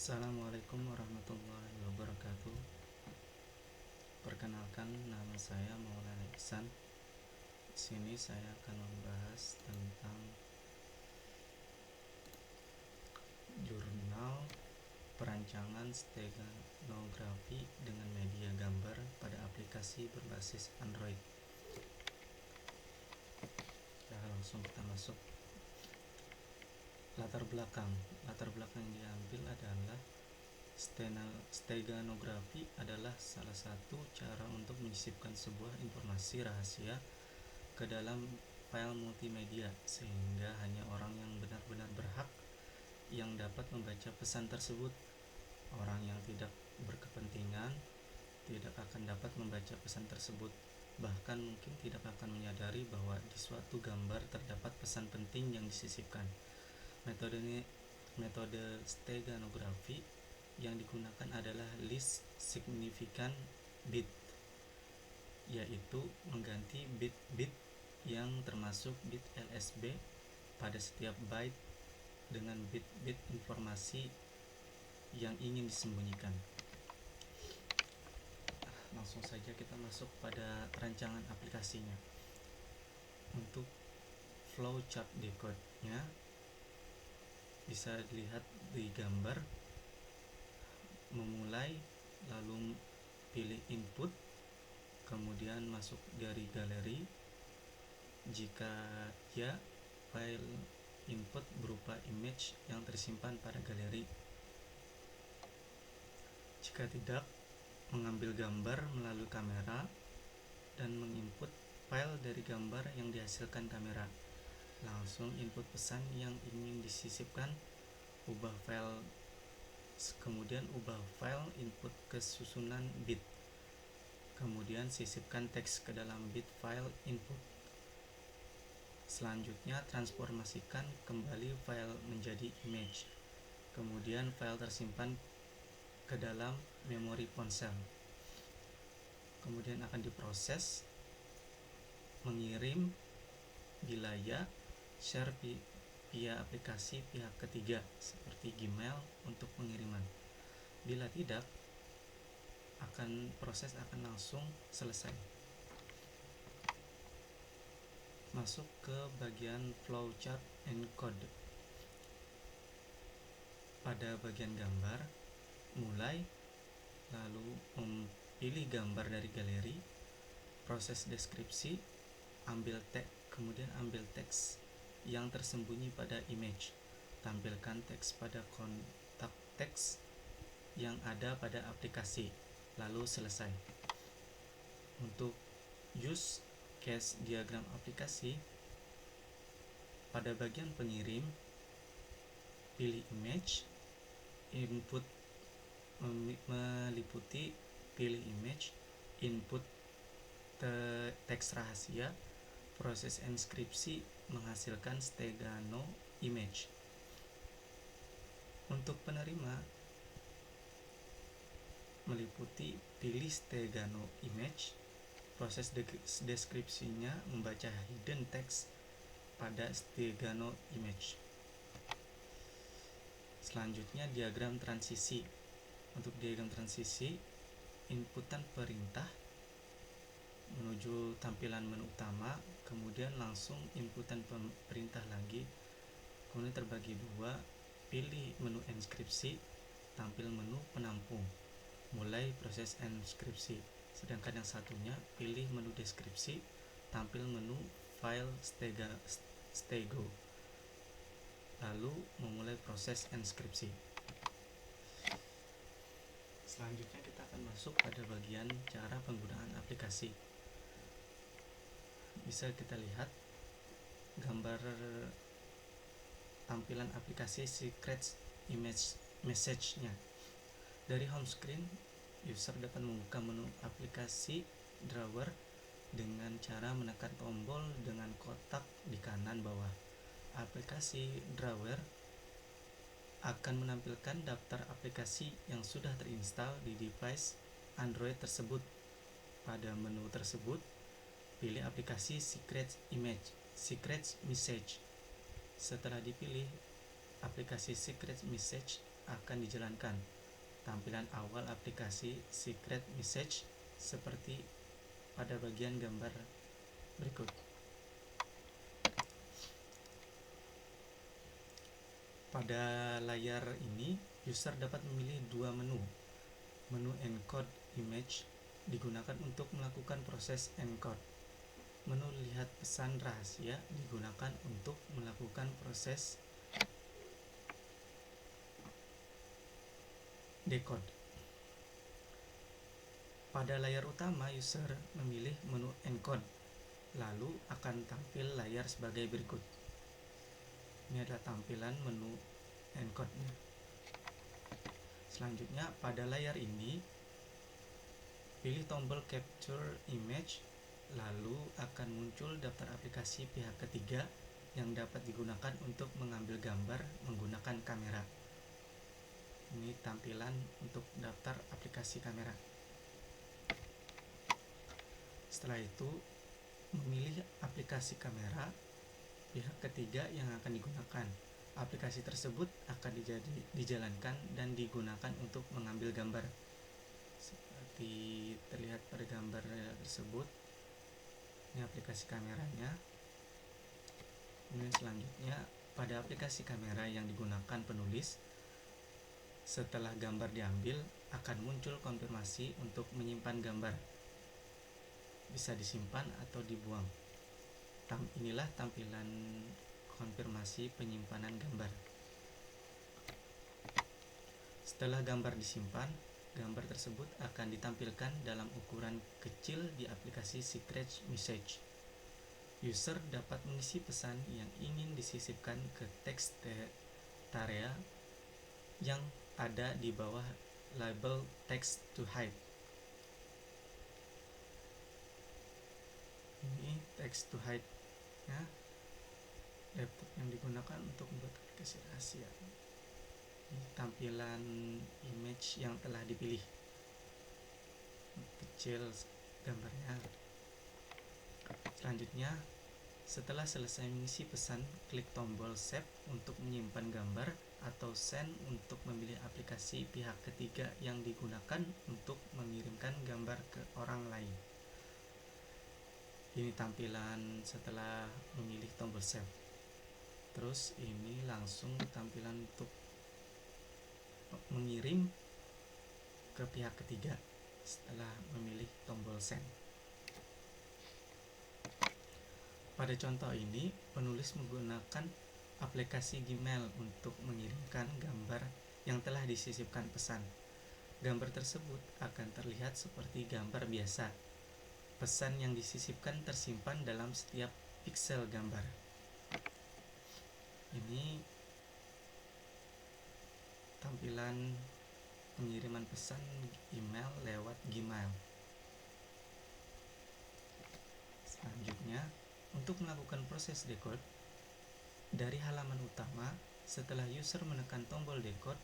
Assalamualaikum warahmatullahi wabarakatuh. Perkenalkan, nama saya Maulana Ihsan. Di sini saya akan membahas tentang jurnal perancangan steganografi dengan media gambar pada aplikasi berbasis Android. Ya, langsung kita masuk. Latar belakang yang diambil adalah steganografi adalah salah satu cara untuk menyisipkan sebuah informasi rahasia ke dalam file multimedia sehingga hanya orang yang benar-benar berhak yang dapat membaca pesan tersebut. Orang yang tidak berkepentingan tidak akan dapat membaca pesan tersebut, bahkan mungkin tidak akan menyadari bahwa di suatu gambar terdapat pesan penting yang disisipkan. Metode steganografi yang digunakan adalah least significant bit, yaitu mengganti bit-bit yang termasuk bit LSB pada setiap byte dengan bit-bit informasi yang ingin disembunyikan. Langsung saja kita masuk pada rancangan aplikasinya. Untuk flowchart decode-nya bisa dilihat di gambar. Memulai, lalu pilih input, kemudian masuk dari galeri. Jika ya, file input berupa image yang tersimpan pada galeri. Jika tidak, mengambil gambar melalui kamera dan menginput file dari gambar yang dihasilkan kamera. Langsung input pesan yang ingin disisipkan, kemudian ubah file input ke susunan bit, kemudian sisipkan teks ke dalam bit file input. Selanjutnya transformasikan kembali file menjadi image, kemudian file tersimpan ke dalam memori ponsel. Kemudian akan diproses, mengirim bila ya, share via aplikasi pihak ketiga seperti Gmail untuk pengiriman. Bila tidak, proses akan langsung selesai. Masuk ke bagian flowchart encode. Pada bagian gambar, mulai, lalu pilih gambar dari galeri, proses deskripsi, kemudian ambil teks yang tersembunyi pada image, tampilkan teks pada kontak teks yang ada pada aplikasi, lalu selesai. Untuk use case diagram aplikasi, pada bagian pengirim, pilih image, input meliputi pilih image, input teks rahasia, proses enskripsi menghasilkan stegano image. Untuk penerima, meliputi pilih stegano image, proses deskripsinya membaca hidden text pada stegano image. Selanjutnya diagram transisi. Untuk diagram transisi, inputan perintah menuju tampilan menu utama, kemudian langsung inputan perintah lagi, kemudian terbagi dua, pilih menu enskripsi, tampil menu penampung, mulai proses enskripsi. Sedangkan yang satunya pilih menu deskripsi, tampil menu file stego, lalu memulai proses enskripsi. Selanjutnya kita akan masuk pada bagian cara penggunaan aplikasi. Bisa kita lihat gambar tampilan aplikasi Secret Image Message-nya. Dari home screen, user dapat membuka menu aplikasi drawer dengan cara menekan tombol dengan kotak di kanan bawah. Aplikasi drawer akan menampilkan daftar aplikasi yang sudah terinstal di device Android tersebut. Pada menu tersebut, pilih aplikasi Secret Message. Setelah dipilih aplikasi Secret Message, akan dijalankan. Tampilan awal aplikasi Secret Message seperti pada bagian gambar berikut. Pada layar ini, user dapat memilih dua menu. Menu Encode Image digunakan untuk melakukan proses encode. Menu Lihat Pesan Rahasia digunakan untuk melakukan proses decode. Pada layar utama, user memilih menu Encode, lalu akan tampil layar sebagai berikut. Ini adalah tampilan menu encode-nya. Selanjutnya, pada layar ini, pilih tombol Capture Image, lalu akan muncul daftar aplikasi pihak ketiga yang dapat digunakan untuk mengambil gambar menggunakan kamera. Ini tampilan untuk daftar aplikasi kamera. Setelah itu, memilih aplikasi kamera pihak ketiga yang akan digunakan. Aplikasi tersebut akan dijalankan dan digunakan untuk mengambil gambar. Seperti terlihat pada gambar tersebut, ini aplikasi kameranya. Kemudian selanjutnya, pada aplikasi kamera yang digunakan penulis, setelah gambar diambil akan muncul konfirmasi untuk menyimpan gambar. Bisa disimpan atau dibuang. Inilah tampilan konfirmasi penyimpanan gambar. Setelah gambar disimpan, gambar tersebut akan ditampilkan dalam ukuran kecil di aplikasi Secret Message. User dapat mengisi pesan yang ingin disisipkan ke teks area yang ada di bawah label Text to Hide. Ini Text to Hide ya, laptop yang digunakan untuk membuat aplikasi rahasia. Ini tampilan image yang telah dipilih, kecil gambarnya. Selanjutnya, setelah selesai mengisi pesan, klik tombol Save untuk menyimpan gambar atau Send untuk memilih aplikasi pihak ketiga yang digunakan untuk mengirimkan gambar ke orang lain. Ini tampilan setelah memilih tombol Save. Terus ini langsung tampilan untuk mengirim ke pihak ketiga setelah memilih tombol Send. Pada contoh ini, penulis menggunakan aplikasi Gmail untuk mengirimkan gambar yang telah disisipkan pesan. Gambar tersebut akan terlihat seperti gambar biasa. Pesan yang disisipkan tersimpan dalam setiap piksel gambar. Ini tampilan pengiriman pesan email lewat Gmail. Selanjutnya, untuk melakukan proses decode, dari halaman utama, setelah user menekan tombol decode,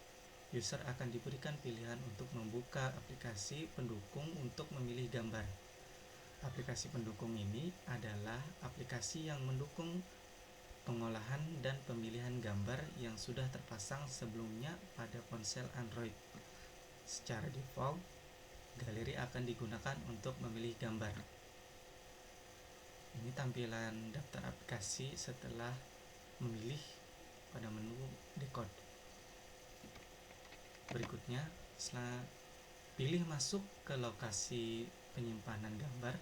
user akan diberikan pilihan untuk membuka aplikasi pendukung untuk memilih gambar. Aplikasi pendukung ini adalah aplikasi yang mendukung pengolahan dan pemilihan gambar yang sudah terpasang sebelumnya pada ponsel Android. Secara default, galeri akan digunakan untuk memilih gambar. Ini tampilan daftar aplikasi setelah memilih pada menu decode. Berikutnya, setelah pilih masuk ke lokasi penyimpanan gambar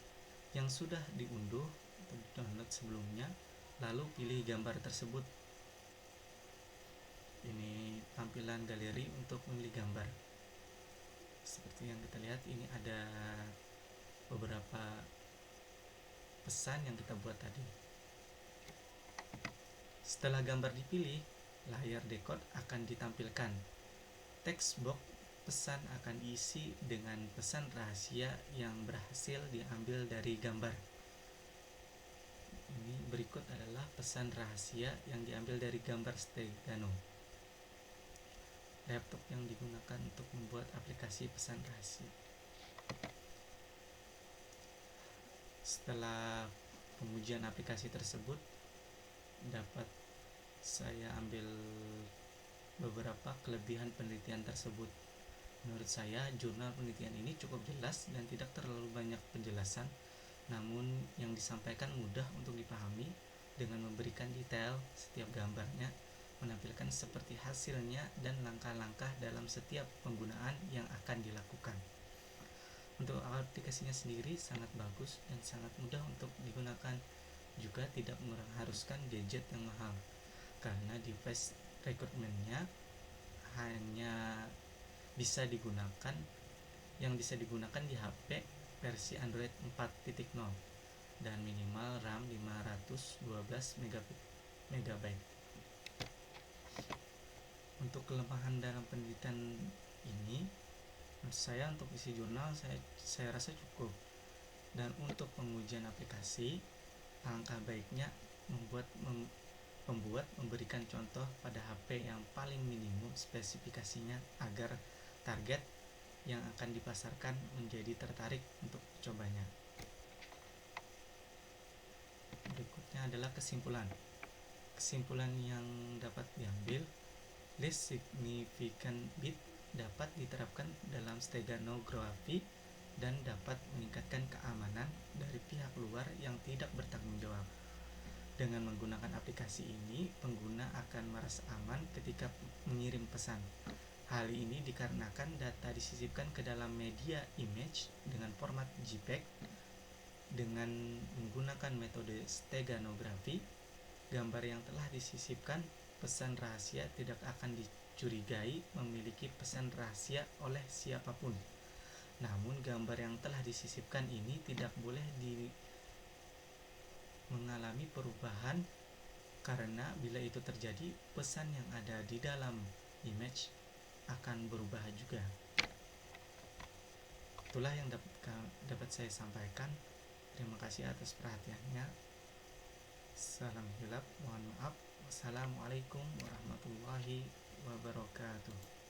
yang sudah diunduh atau download sebelumnya, lalu pilih gambar tersebut. Ini tampilan galeri untuk memilih gambar. Seperti yang kita lihat, ini ada beberapa pesan yang kita buat tadi. Setelah gambar dipilih, layar decode akan ditampilkan. Text box pesan akan diisi dengan pesan rahasia yang berhasil diambil dari gambar. Ini berikut adalah pesan rahasia yang diambil dari gambar Stegano. Laptop yang digunakan untuk membuat aplikasi pesan rahasia. Setelah pengujian aplikasi tersebut, dapat saya ambil beberapa kelebihan penelitian tersebut. Menurut saya, jurnal penelitian ini cukup jelas dan tidak terlalu banyak penjelasan, namun yang disampaikan mudah untuk dipahami dengan memberikan detail setiap gambarnya, menampilkan seperti hasilnya dan langkah-langkah dalam setiap penggunaan yang akan dilakukan. Untuk aplikasinya sendiri sangat bagus dan sangat mudah untuk digunakan, juga tidak mengharuskan gadget yang mahal, karena device recruitment-nya hanya bisa digunakan di HP versi Android 4.0 dan minimal RAM 512 MB. Untuk kelemahan dalam penelitian ini, menurut saya untuk isi jurnal saya rasa cukup. Dan untuk pengujian aplikasi, alangkah baiknya pembuat memberikan contoh pada HP yang paling minimum spesifikasinya agar target yang akan dipasarkan menjadi tertarik untuk mencobanya. Berikutnya adalah kesimpulan. Kesimpulan yang dapat diambil, least significant bit dapat diterapkan dalam steganografi dan dapat meningkatkan keamanan dari pihak luar yang tidak bertanggung jawab. Dengan menggunakan aplikasi ini, pengguna akan merasa aman ketika mengirim pesan. Hal ini dikarenakan data disisipkan ke dalam media image dengan format JPEG. Dengan menggunakan metode steganografi, gambar yang telah disisipkan pesan rahasia tidak akan dicurigai memiliki pesan rahasia oleh siapapun. Namun gambar yang telah disisipkan ini tidak boleh mengalami perubahan, karena bila itu terjadi, pesan yang ada di dalam image akan berubah juga. Itulah yang dapat saya sampaikan. Terima kasih atas perhatiannya. Salam hilap, mohon maaf. Wassalamualaikum warahmatullahi wabarakatuh.